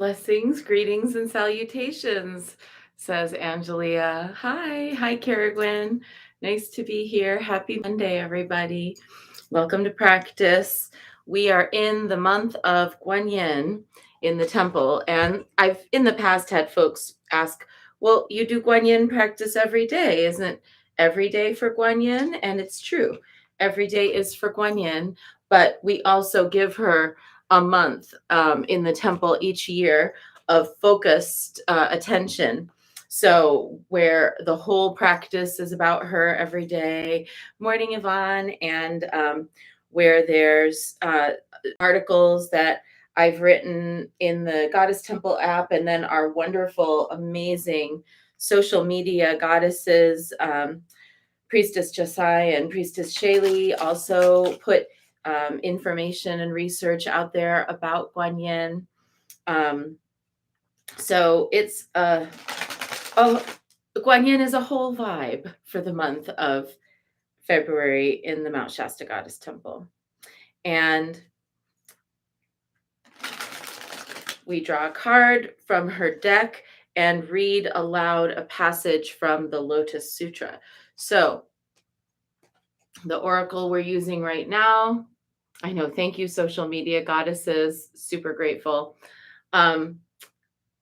Blessings, greetings, and salutations, says Angelia. Hi, Caragwen. Nice to be here. Happy Monday, everybody. Welcome to practice. We are in the month of Guanyin in the temple, and I've in the past had folks ask, well, you do Guanyin practice every day. Isn't every day for Guanyin? And it's true. Every day is for Guanyin, but we also give her a month in the temple each year of focused attention. So, where the whole practice is about her every day. Morning, Yvonne, and where there's articles that I've written in the Goddess Temple app, and then our wonderful, amazing social media goddesses, Priestess Josai and Priestess Shaylee, also put information and research out there about Guanyin. So it's Guanyin is a whole vibe for the month of February in the Mount Shasta Goddess Temple. And we draw a card from her deck and read aloud a passage from the Lotus Sutra. So the oracle we're using right now, I know, thank you, social media goddesses, super grateful. And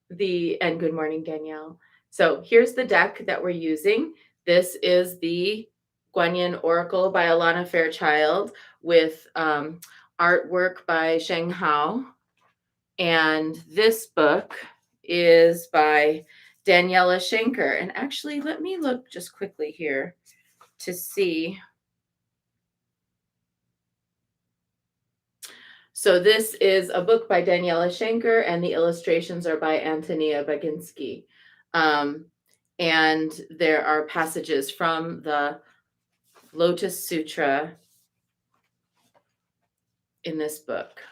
good morning, Danielle. So here's the deck that we're using. This is the Guanyin Oracle by Alana Fairchild with artwork by Sheng Hao. And this book is by Daniela Schenker. And actually, let me look just quickly here to see. So this is a book by Daniela Schenker, and the illustrations are by Antonia Baginski. And there are passages from the Lotus Sutra in this book.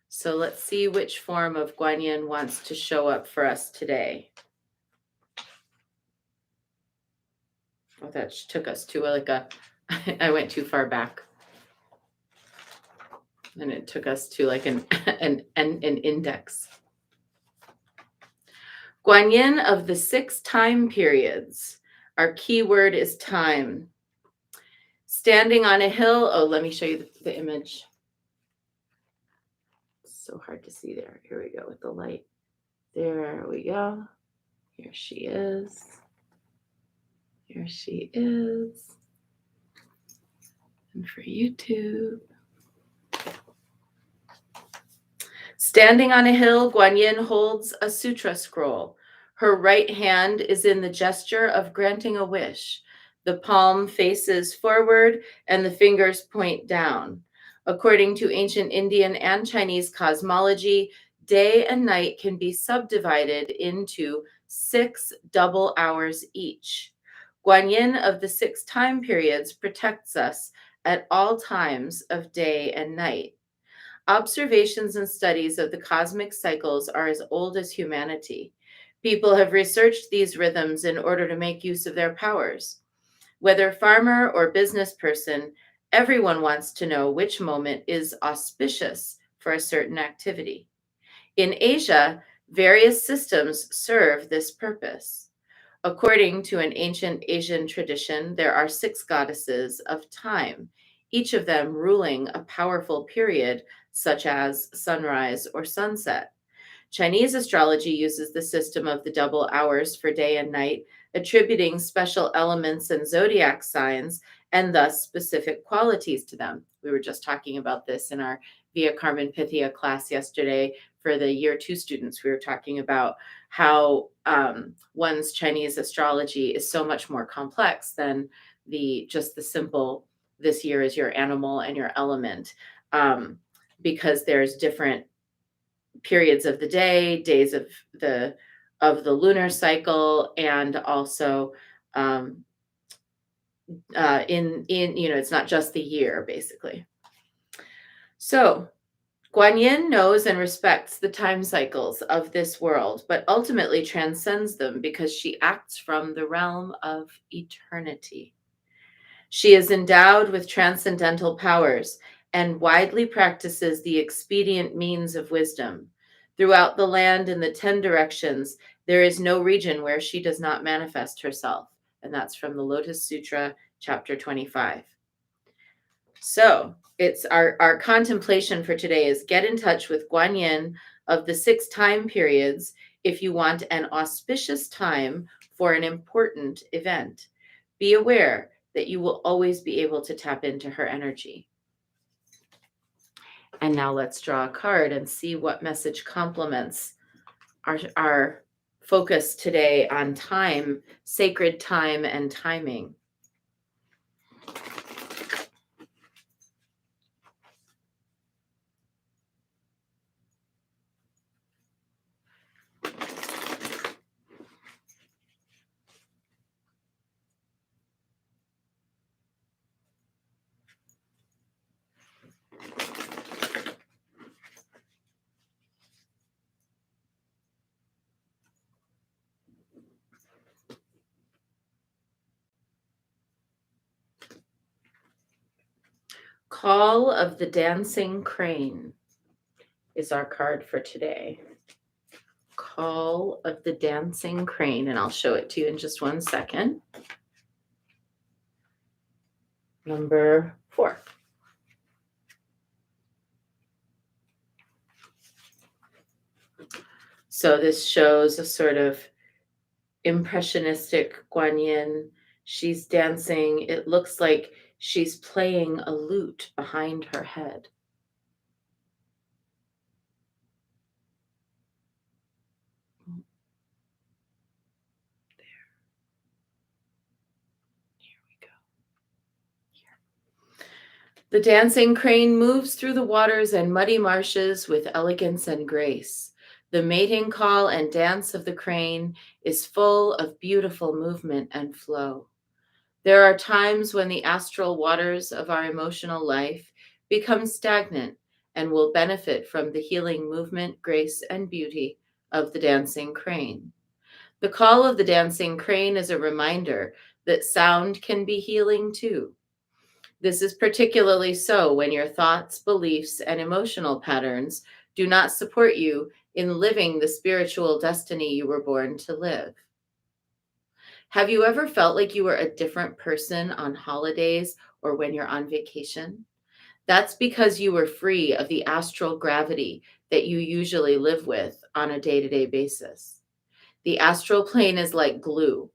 So let's see which form of Guanyin wants to show up for us today. Oh, that took us to I went too far back. And it took us to like an index. Guanyin of the 6 time periods. Our key word is time. Standing on a hill. Oh, let me show you the image. It's so hard to see there. Here we go with the light. There we go. Here she is. Here she is. And for YouTube. Standing on a hill, Guanyin holds a sutra scroll. Her right hand is in the gesture of granting a wish. The palm faces forward and the fingers point down. According to ancient Indian and Chinese cosmology, day and night can be subdivided into 6 double hours each. Guanyin of the 6 time periods protects us at all times of day and night. Observations and studies of the cosmic cycles are as old as humanity. People have researched these rhythms in order to make use of their powers. Whether farmer or business person, everyone wants to know which moment is auspicious for a certain activity. In Asia, various systems serve this purpose. According to an ancient Asian tradition, there are 6 goddesses of time, each of them ruling a powerful period such as sunrise or sunset. Chinese astrology uses the system of the double hours for day and night, attributing special elements and zodiac signs and thus specific qualities to them. We were just talking about this in our Via Carmen Pythia class yesterday for the year 2 students. We were talking about how one's Chinese astrology is so much more complex than just the simple, this year is your animal and your element. Because there's different periods of the day, days of the lunar cycle, and also it's not just the year, basically. So Guanyin knows and respects the time cycles of this world, but ultimately transcends them because she acts from the realm of eternity. She is endowed with transcendental powers and widely practices the expedient means of wisdom. Throughout the land in the 10 directions, there is no region where she does not manifest herself. And that's from the Lotus Sutra, chapter 25. So it's our contemplation for today is get in touch with Guanyin of the 6 time periods if you want an auspicious time for an important event. Be aware that you will always be able to tap into her energy. And now let's draw a card and see what message complements our focus today on time, sacred time, and timing. Call of the Dancing Crane is our card for today. Call of the Dancing Crane, and I'll show it to you in just one second. Number 4. So this shows a sort of impressionistic Guanyin. She's dancing. It looks like she's playing a lute behind her head. The dancing crane moves through the waters and muddy marshes with elegance and grace. The mating call and dance of the crane is full of beautiful movement and flow. There are times when the astral waters of our emotional life become stagnant and will benefit from the healing movement, grace, and beauty of the dancing crane. The call of the dancing crane is a reminder that sound can be healing too. This is particularly so when your thoughts, beliefs, and emotional patterns do not support you in living the spiritual destiny you were born to live. Have you ever felt like you were a different person on holidays or when you're on vacation? That's because you were free of the astral gravity that you usually live with on a day to day basis. The astral plane is like glue.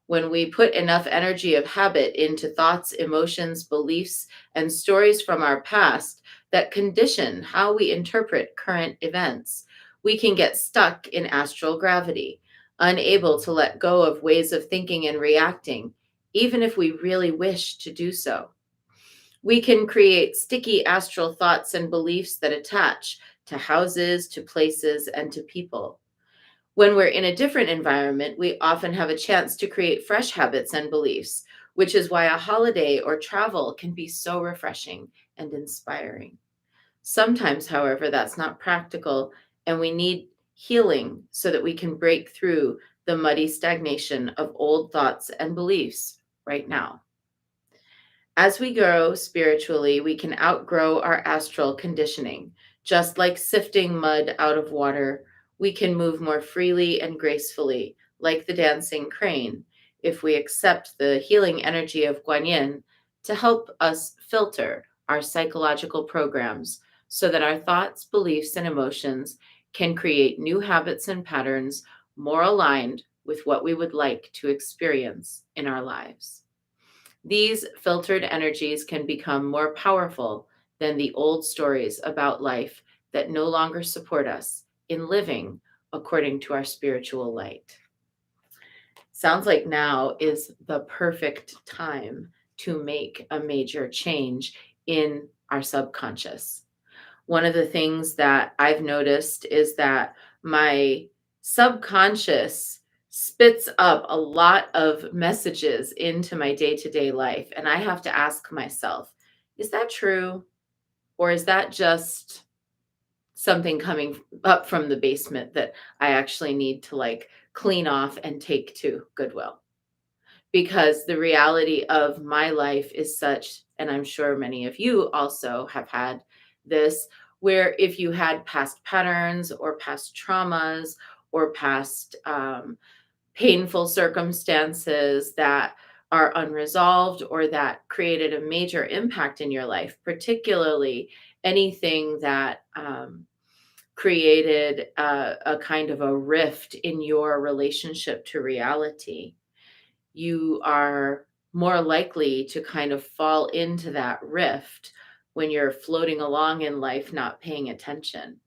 When we put enough energy of habit into thoughts, emotions, beliefs, and stories from our past that condition how we interpret current events, we can get stuck in astral gravity, unable to let go of ways of thinking and reacting, even if we really wish to do so. We can create sticky astral thoughts and beliefs that attach to houses, to places, and to people. When we're in a different environment, we often have a chance to create fresh habits and beliefs, which is why a holiday or travel can be so refreshing and inspiring. Sometimes, however, that's not practical, and we need healing so that we can break through the muddy stagnation of old thoughts and beliefs right now. As we grow spiritually, we can outgrow our astral conditioning. Just like sifting mud out of water, we can move more freely and gracefully, like the dancing crane, if we accept the healing energy of Guanyin to help us filter our psychological programs so that our thoughts, beliefs, and emotions can create new habits and patterns more aligned with what we would like to experience in our lives. These filtered energies can become more powerful than the old stories about life that no longer support us in living according to our spiritual light. Sounds like now is the perfect time to make a major change in our subconscious. One of the things that I've noticed is that my subconscious spits up a lot of messages into my day to day life. And I have to ask myself, is that true? Or is that just something coming up from the basement that I actually need to like clean off and take to Goodwill? Because the reality of my life is such, and I'm sure many of you also have had this, where if you had past patterns or past traumas or past painful circumstances that are unresolved or that created a major impact in your life, particularly anything that created a kind of a rift in your relationship to reality, you are more likely to kind of fall into that rift when you're floating along in life, not paying attention.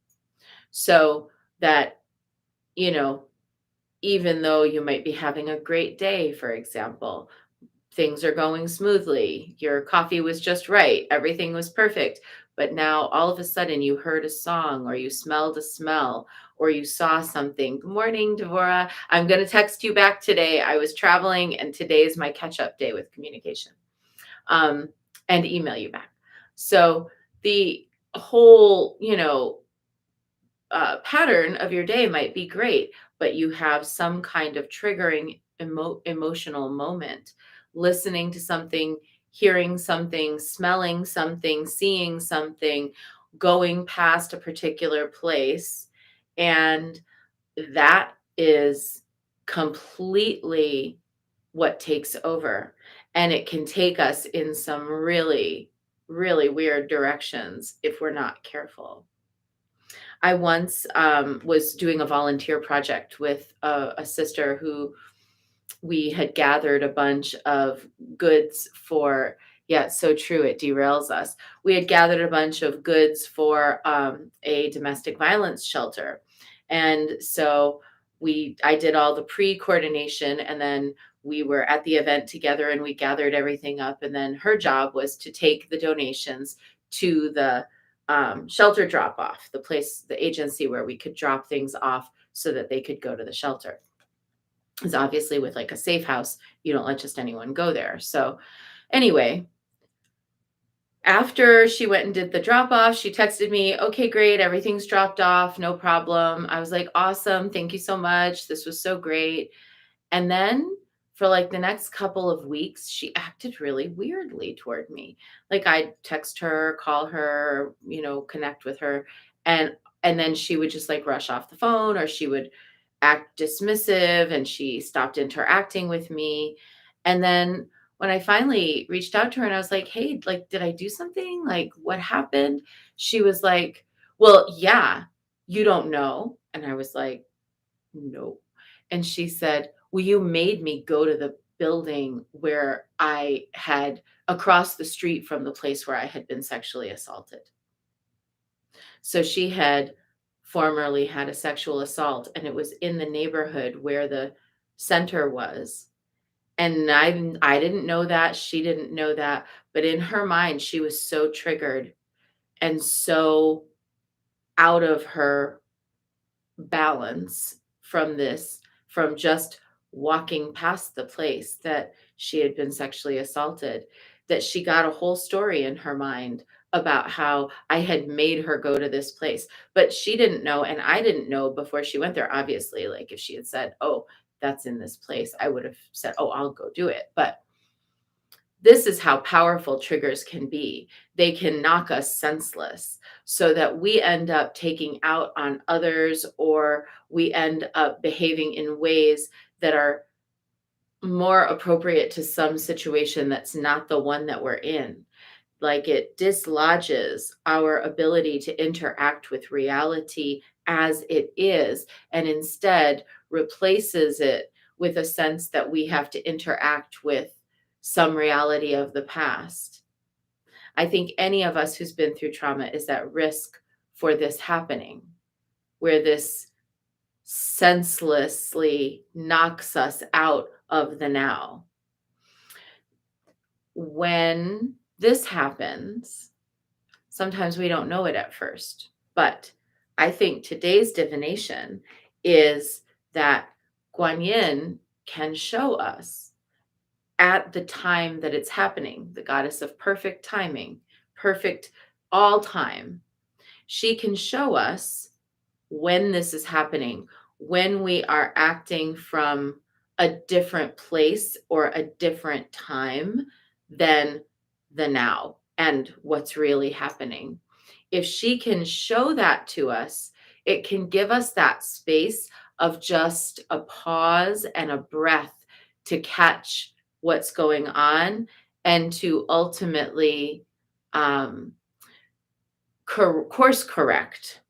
So that, you know, even though you might be having a great day, for example, things are going smoothly, your coffee was just right, everything was perfect. But now all of a sudden you heard a song or you smelled a smell or you saw something. Good morning, Devora. I'm going to text you back today. I was traveling and today is my catch up day with communication, um, and email you back. So the whole, pattern of your day might be great, but you have some kind of triggering emotional moment, listening to something, hearing something, smelling something, seeing something, going past a particular place. And that is completely what takes over. And it can take us in some really, really weird directions if we're not careful. I once was doing a volunteer project with a sister who we had gathered a bunch of goods for. Yeah, it's so true. It derails us. We had gathered a bunch of goods for a domestic violence shelter. And so I did all the pre-coordination, and then we were at the event together and we gathered everything up. And then her job was to take the donations to the shelter drop off, the place, the agency where we could drop things off so that they could go to the shelter. Because obviously, with like a safe house, you don't let just anyone go there. So, anyway, after she went and did the drop off, she texted me, okay, great, everything's dropped off, no problem. I was like, awesome, thank you so much. This was so great. And then for like the next couple of weeks, she acted really weirdly toward me. Like I'd text her, call her, connect with her, and then she would just like rush off the phone, or she would act dismissive, and she stopped interacting with me. And then when I finally reached out to her and I was like, "Hey, like did I do something? Like what happened?" She was like, "Well, yeah, you don't know." And I was like, "No." And she said, "Well, you made me go to the building where I had across the street from the place where I had been sexually assaulted." So she had formerly had a sexual assault, and it was in the neighborhood where the center was. And I didn't know that, she didn't know that, but in her mind, she was so triggered and so out of her balance from just walking past the place that she had been sexually assaulted, that she got a whole story in her mind about how I had made her go to this place. But she didn't know, and I didn't know before she went there. Obviously, like if she had said, "Oh, that's in this place," I would have said, "Oh, I'll go do it." But this is how powerful triggers can be. They can knock us senseless so that we end up taking out on others, or we end up behaving in ways that are more appropriate to some situation that's not the one that we're in. Like it dislodges our ability to interact with reality as it is, and instead replaces it with a sense that we have to interact with some reality of the past. I think any of us who's been through trauma is at risk for this happening, where this senselessly knocks us out of the now. When this happens, sometimes we don't know it at first, but I think today's divination is that Guanyin can show us at the time that it's happening, the goddess of perfect timing, perfect all time. She can show us when this is happening, when we are acting from a different place or a different time than the now and what's really happening. if she can show that to us, it can give us that space of just a pause and a breath to catch what's going on and to ultimately um, course correct,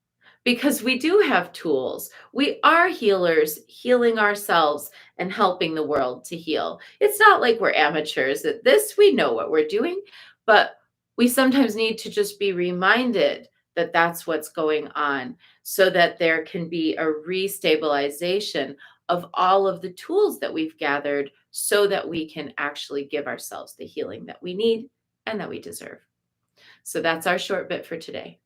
because we do have tools. We are healers, healing ourselves and helping the world to heal. It's not like we're amateurs at this. We know what we're doing, but we sometimes need to just be reminded that that's what's going on, so that there can be a restabilization of all of the tools that we've gathered, so that we can actually give ourselves the healing that we need and that we deserve. So that's our short bit for today.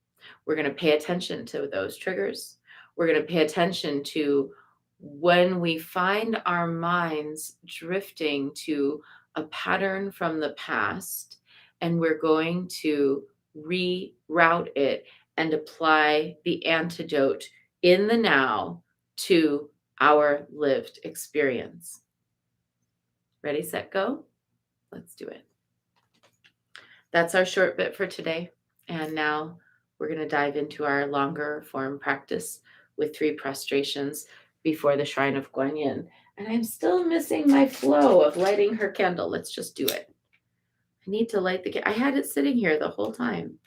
We're going to pay attention to those triggers. We're going to pay attention to when we find our minds drifting to a pattern from the past, and we're going to reroute it and apply the antidote in the now to our lived experience. Ready, set, go? Let's do it. That's our short bit for today. And now we're going to dive into our longer form practice with 3 prostrations before the shrine of Guanyin. And I'm still missing my flow of lighting her candle. Let's just do it. I need to light the candle. I had it sitting here the whole time.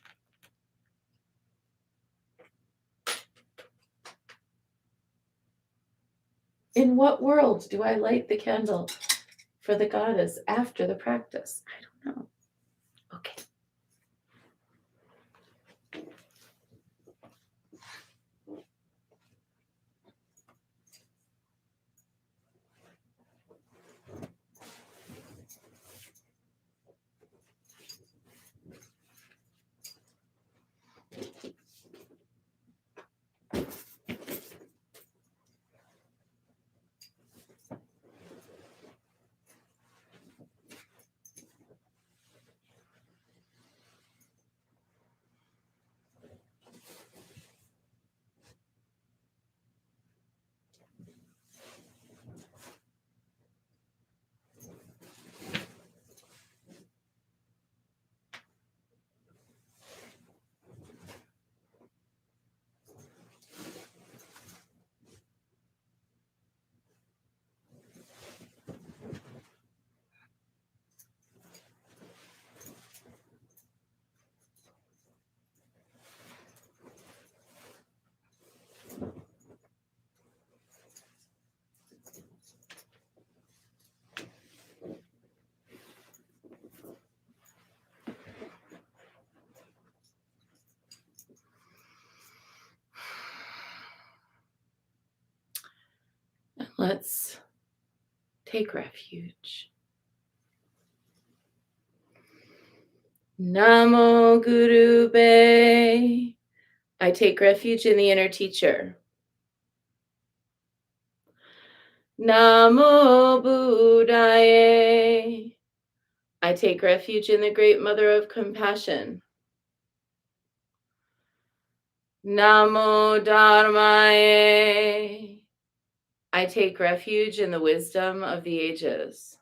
In what world do I light the candle for the goddess after the practice? I don't know. Okay. Let's take refuge. Namo Guru Be. I take refuge in the inner teacher. Namo Buddhaye. I take refuge in the great mother of compassion. Namo Dharmaye. I take refuge in the wisdom of the ages.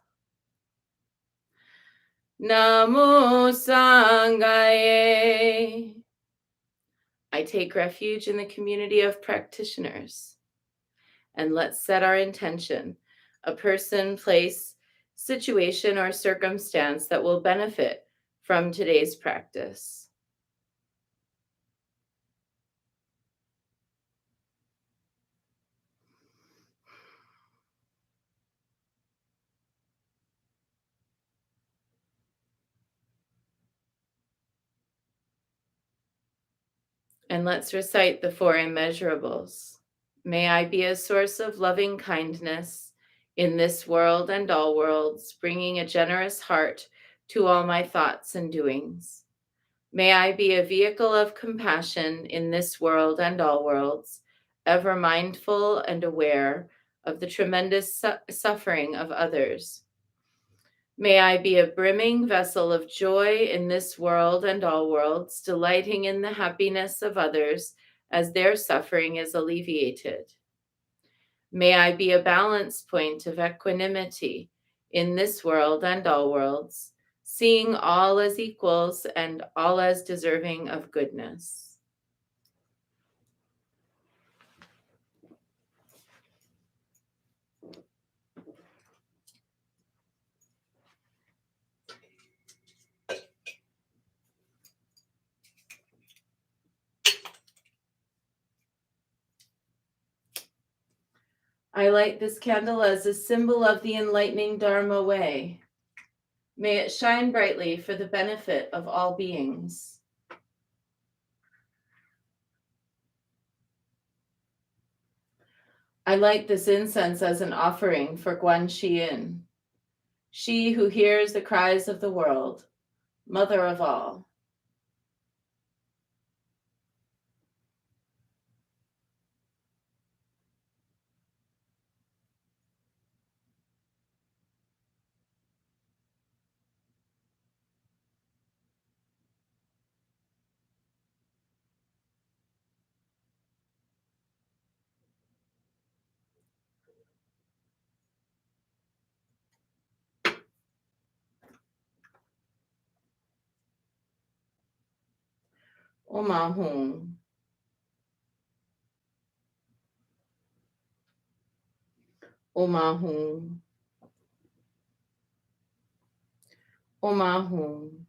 Namo Sanghaye. I take refuge in the community of practitioners. And let's set our intention, a person, place, situation, or circumstance that will benefit from today's practice. And let's recite the Four Immeasurables. May I be a source of loving kindness in this world and all worlds, bringing a generous heart to all my thoughts and doings. May I be a vehicle of compassion in this world and all worlds, ever mindful and aware of the tremendous suffering of others. May I be a brimming vessel of joy in this world and all worlds, delighting in the happiness of others as their suffering is alleviated. May I be a balance point of equanimity in this world and all worlds, seeing all as equals and all as deserving of goodness. I light this candle as a symbol of the enlightening Dharma way. May it shine brightly for the benefit of all beings. I light this incense as an offering for Guanyin, she who hears the cries of the world, mother of all. Omahum. Omahum. Omahum.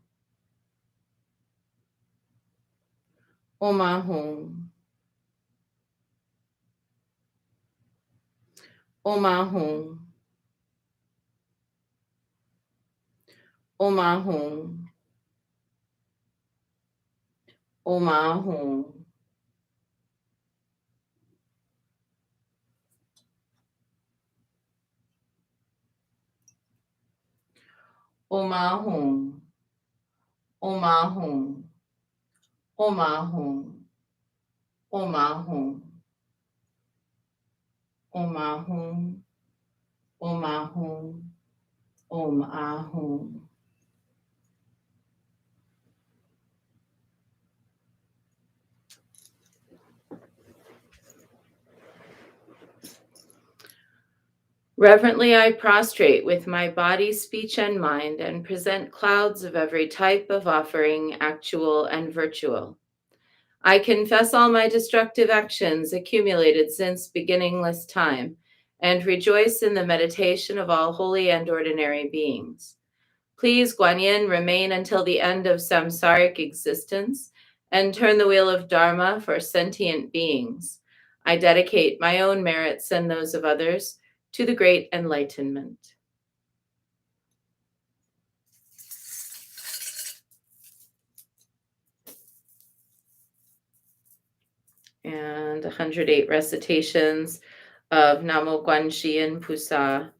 Omahum. Omahum. Omahum. Omahum. Omahum. Omahum. Omahum. Omahum. Omahum. Omahum. Omahum. Reverently I prostrate with my body, speech, and mind, and present clouds of every type of offering, actual and virtual. I confess all my destructive actions accumulated since beginningless time, and rejoice in the meditation of all holy and ordinary beings. Please, Guanyin, remain until the end of samsaric existence, and turn the wheel of Dharma for sentient beings. I dedicate my own merits and those of others to the great enlightenment. And 108 recitations of Namo Guanyin Pusa,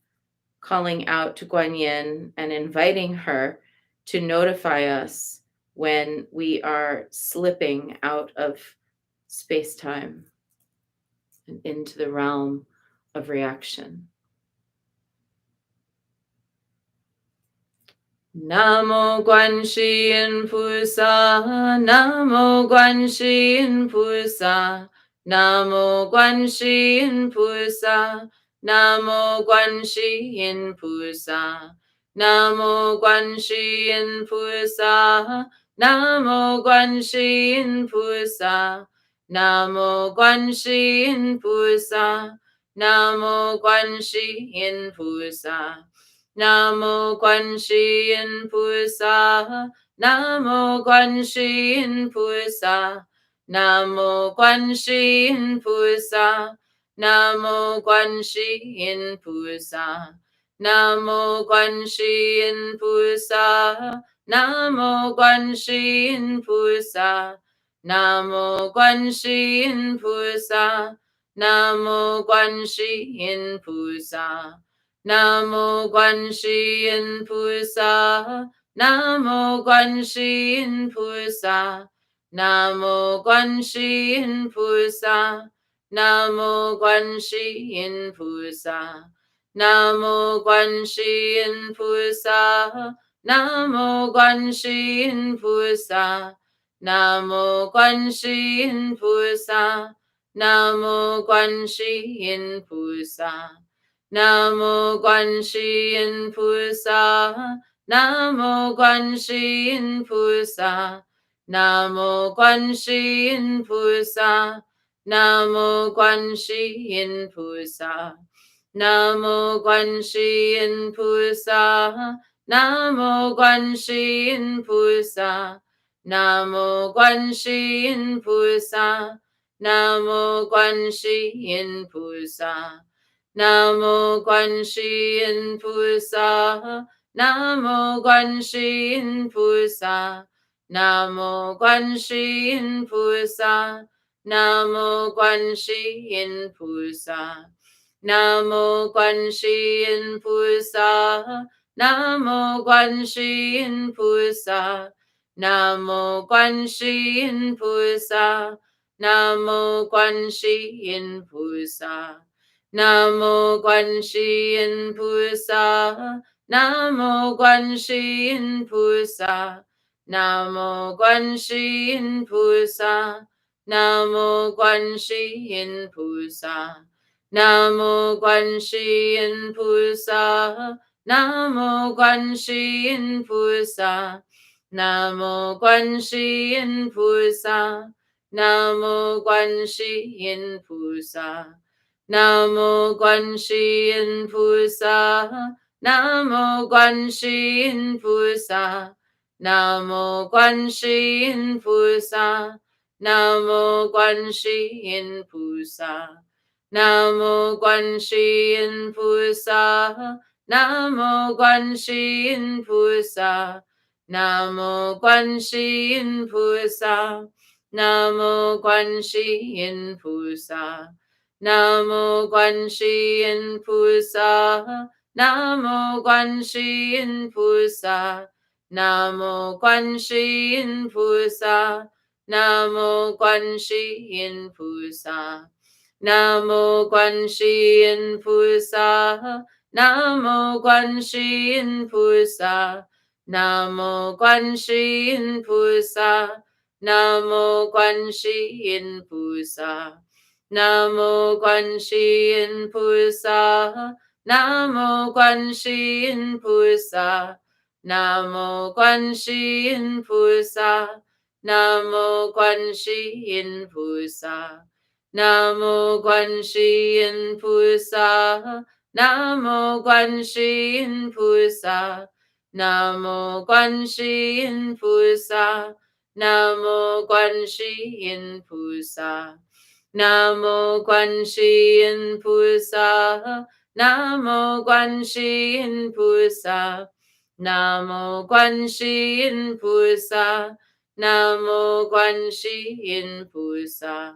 calling out to Guanyin and inviting her to notify us when we are slipping out of space-time and into the realm of reaction. Namo Guanyin Pusa, Namo Guanyin Pusa, Namo Guanyin Pusa, Namo Guanyin Pusa, Namo Guanyin Pusa, Namo Guanyin Pusa, Namo Guanyin Pusa, Namo Guanyin Pusa. Namo Guanyin Pusa, Namo Guanyin Pusa, Namo Guanyin Pusa, Namo Guanyin Pusa, Namo Guanyin Pusa, Namo Guanyin Pusa, Namo Guanyin Pusa, Namo Guanyin Pusa. Namo Guanyin Pusa, Namo Guanyin Pusa, Namo Guanyin Pusa, Namo Guanyin Pusa, Namo Guanyin Pusa, Namo Guanyin Pusa, Namo Guanyin Pusa, Namo Guanyin Pusa. Namo Guanyin Pusa, Namo Guanyin Pusa, Namo Guanyin Pusa, Namo Guanyin Pusa, Namo Guanyin Pusa, Namo Guanyin Pusa, Namo Guanyin Pusa, Namo Guanyin Pusa. Namo Guanyin Pusa, Namo Guanyin Pusa, Namo Guanyin Pusa, Namo Guanyin Pusa, Namo Guanyin Pusa, Namo Guanyin Pusa, Namo Guanyin Pusa, Namo Guanyin Pusa. Namo Guanyin Pusa, Namo Guanyin Pusa, Namo Guanyin Pusa, Namo Guanyin Pusa, Namo Guanyin Pusa, Namo Guanyin Pusa, Namo Guanyin Pusa, Namo Guanyin Pusa. Namo Guanyin Pusa, Namo Guanyin Pusa, Namo Guanyin Pusa, Namo Guanyin Pusa, Namo Guanyin Pusa, Namo Guanyin Pusa, Namo Guanyin Pusa, Namo Guanyin Pusa. Namo Guanyin Pusa, Namo Guanyin Pusa, Namo Guanyin Pusa, Namo Guanyin Pusa, Namo Guanyin Pusa, Namo Guanyin Pusa, Namo Guanyin Pusa, Namo Guanyin Pusa. Namo Guanyin Pusa, Namo Guanyin Pusa, Namo Guanyin Pusa, Namo Guanyin Pusa, Namo Guanyin Pusa, Namo Guanyin Pusa, Namo Guanyin Pusa, Namo Guanyin Pusa. Namo Guanyin Pusa, Namo Guanyin Pusa, Namo Guanyin Pusa, Namo Guanyin Pusa,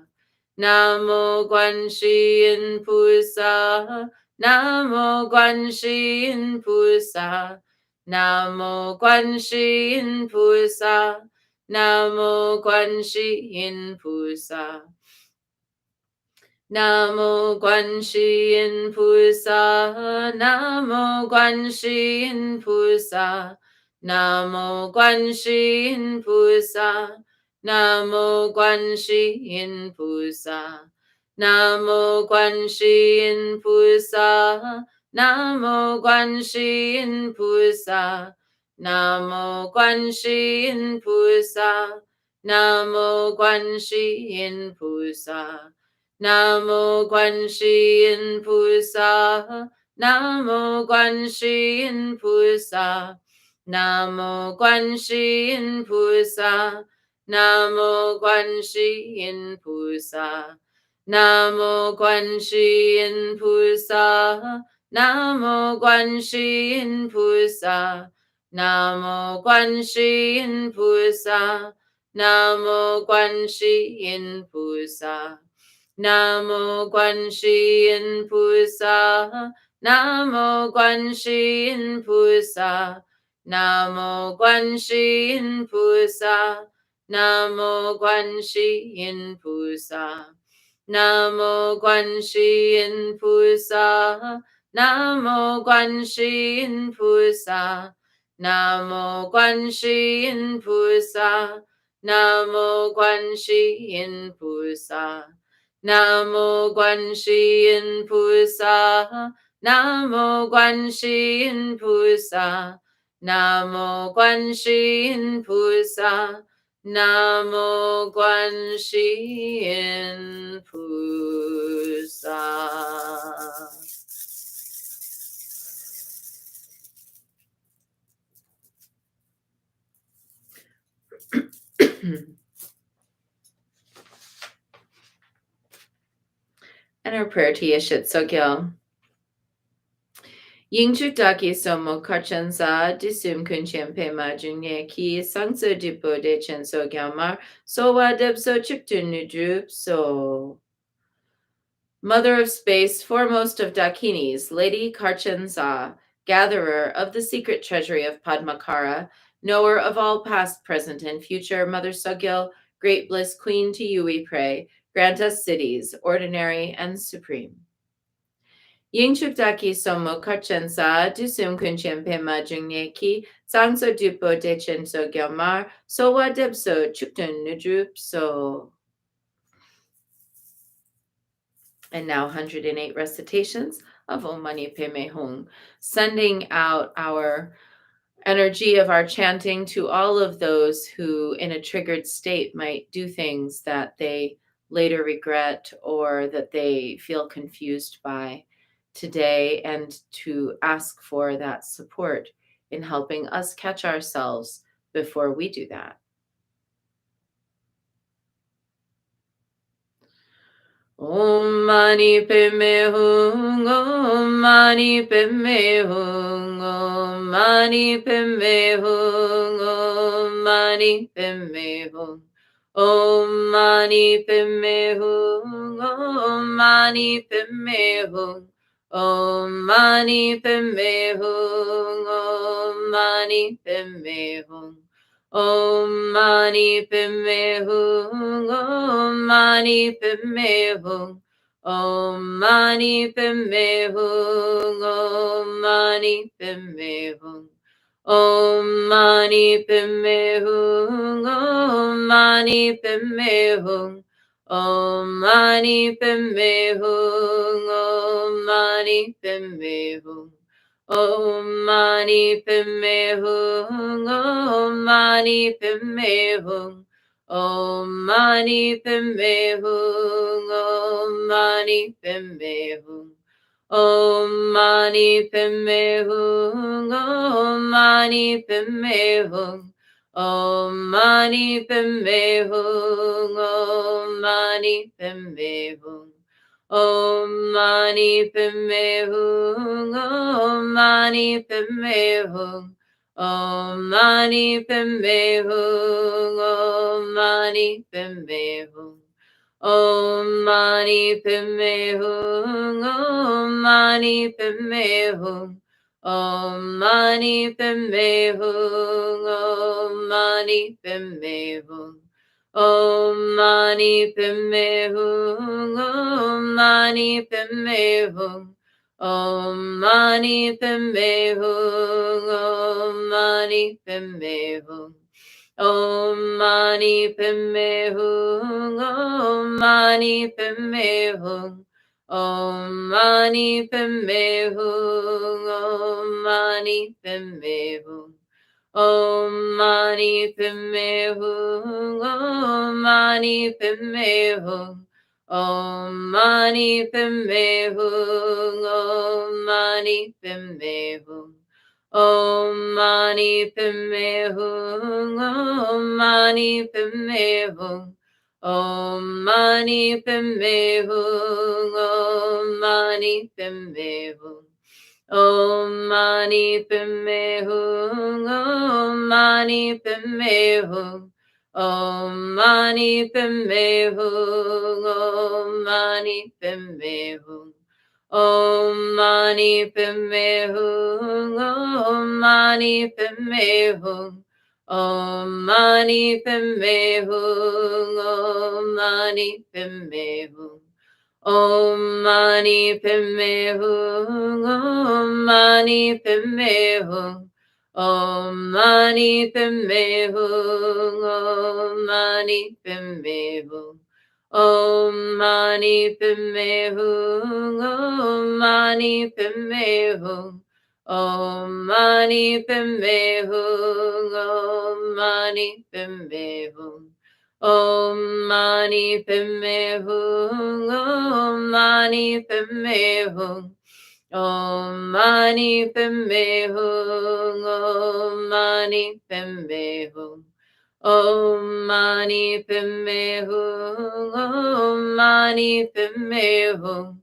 Namo Guanyin Pusa, Namo Guanyin Pusa, Namo Guanyin Pusa, Namo Guanyin Pusa. Namo Guanyin Pusa, Namo Guanyin Pusa, Namo Guanyin Pusa, Namo Guanyin Pusa, Namo Guanyin Pusa, Namo Guanyin Pusa, Namo Guanyin Pusa, Namo Guanyin Pusa. Namo Guanyin Pusa, Namo Guanyin Pusa, Namo Guanyin Pusa, Namo Guanyin Pusa, Namo Guanyin Pusa, Namo Guanyin Pusa, Namo Guanyin Pusa, Namo Guanyin Pusa. Namo Guanyin Pusa, Namo Guanyin Pusa, Namo Guanyin Pusa, Namo Guanyin Pusa, Namo Guanyin Pusa, Namo Guanyin Pusa, Namo Guanyin Pusa, Namo Guanyin Pusa. Namo Guanyin Pusa, Namo Guanyin Pusa, Namo Guanyin Pusa, Namo Guanyin Pusa. And our prayer to Yeshit Sogil. Yingchu daki somo karchanza disum kunchen pema junye ki sangso dipo de chenso gyamar sowa debso chiptun nudrup so. Mother of space, foremost of Dakinis, Lady Karchanza, gatherer of the secret treasury of Padmakara, knower of all past, present, and future, Mother Sugil, great bliss queen, to you we pray, grant us cities, ordinary and supreme. Yingchukdaki somo Karchanza, dusum kunchen pema jungne ki, sangso dupo dechenso gyamar, sowa debso chukdun nudrup so. And now 108 recitations of Om Mani Padme Hum, sending out our energy of our chanting to all of those who in a triggered state might do things that they later regret or that they feel confused by today, and to ask for that support in helping us catch ourselves before we do that. Om Mani Padme Hum, Om Mani Padme Hum, Om Mani Padme Hum, Om Mani Padme Hum, Om Mani Padme Hum, Om Mani Padme Hum, Om Mani Padme Hum, Om Mani Padme Hum. Om Mani Padme Hum, Om Mani Padme Hum, Om Mani Padme Hum, Om Mani Padme Hum, Om Mani Padme Hum, Om Mani Padme Hum, Om Mani Padme Hum, Om Mani Padme Hum. Om Mani Padme Hum, Om Mani Padme Hum, Om Mani Padme Hum, Om Mani Padme Hum, Om Mani Padme Hum, Om Mani Padme Hum, Om Mani Padme Hum, Om Mani Padme Hum. Om Mani Padme Hum, Om Mani Padme Hum, Om Mani Padme Hum, Om Mani Padme Hum, Om Mani Padme Hum, Om Mani Padme Hum, Om Mani Padme Hum, Om Mani Padme Hum. Om Mani Padme Hum, Om Mani Padme Hum, Om Mani Padme Hum, Om Mani Padme Hum, Om Mani Padme Hum, Om Mani Padme Hum, Om Mani Padme Hum, Om Mani Padme Hum. Om Mani Padme Hum, Om Mani Padme Hum, Om Mani Padme Hum, Om Mani Padme Hum, Om Mani Padme Hum, Om Mani Padme Hum, Om Mani Padme Hum, Om Mani Padme Hum. Om Mani Padme Hum, Om Mani Padme Hum, Om Mani Padme Hum, Om Mani Padme Hum, Om Mani Padme Hum, Om Mani Padme Hum, Om Mani Padme Hum, Om Mani Padme Hum. Om Mani Padme Hum, Om Mani Padme Hum, Om Mani Padme Hum, Om Mani Padme Hum, Om Mani Padme Hum, Om Mani Padme Hum, Om Mani Padme Hum, Om Mani Padme Hum. Om Mani Padme Hum, Om Mani Padme Hum, Om Mani Padme Hum, Om Mani Padme Hum, Om Mani Padme Hum, Om Mani Padme Hum,